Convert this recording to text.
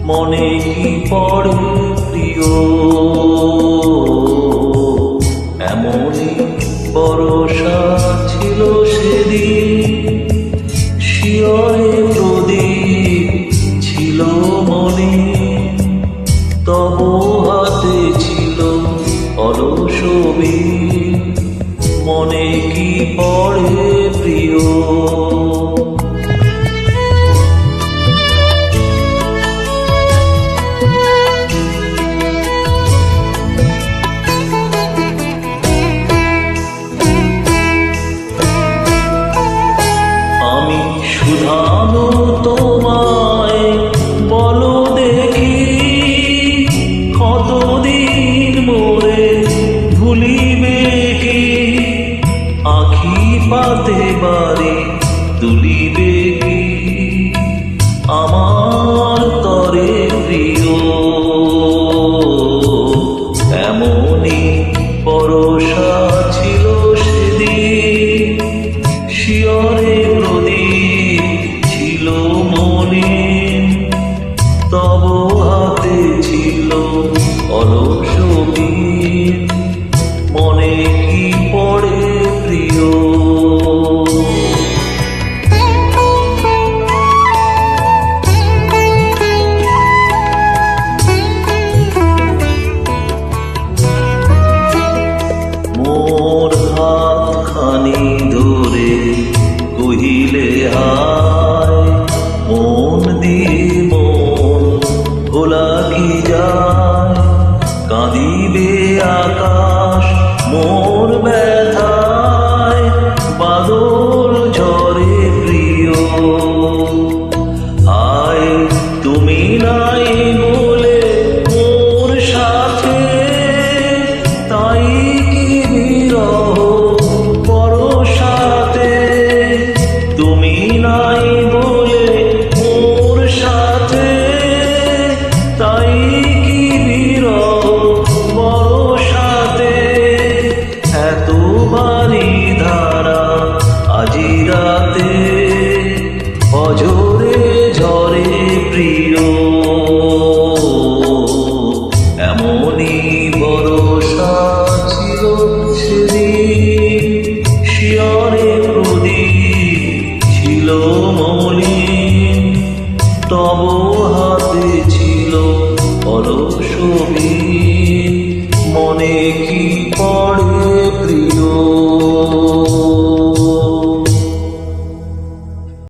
মনে কি পড়ে প্রিয়, এমনই ভরসা ছিল সেদিন। শিয়রে প্রদীপ ছিল মনে, তব হাতে ছিল অলস বীর। মনে কি পড়ে প্রিয়, আমি শুধানো তোমায় বলো দেখি, কতদিন মোরে ভুলিবে কি? আখি পাতে বারে তুলিবে কি আমার তরে প্রিয়? এমনই ভরসা ছিল সেদিন। শিয়রে প্রদীপ ছিল মনে, তব হাতে ছিল অলস বীর। মনে কি পড়ে প্রিয়, মোর হাতখানি ধরে কহিলে হায়, মন দিয়ে মন ভোলা কি যায়? কাঁদিবে আকাশ মোর ব্যথায়, বাদল ঝরে প্রিয়। আয় তুমি নাই বলে মোর সাথে, তাই কি বিরহ বরসাতে? তুমি নাই বলে মোর সাথে, তাই কি বিরহ বরসাতে? এত বাড়ি ধারা আজি রাতে, অঝরে ঝরে প্রিয়। এমনই ভরসা ছিল সেদিন। শিয়রে প্রদীপ ছিল মলিন, তব হাতে ছিল অলস বীর। মনে কি পড়ে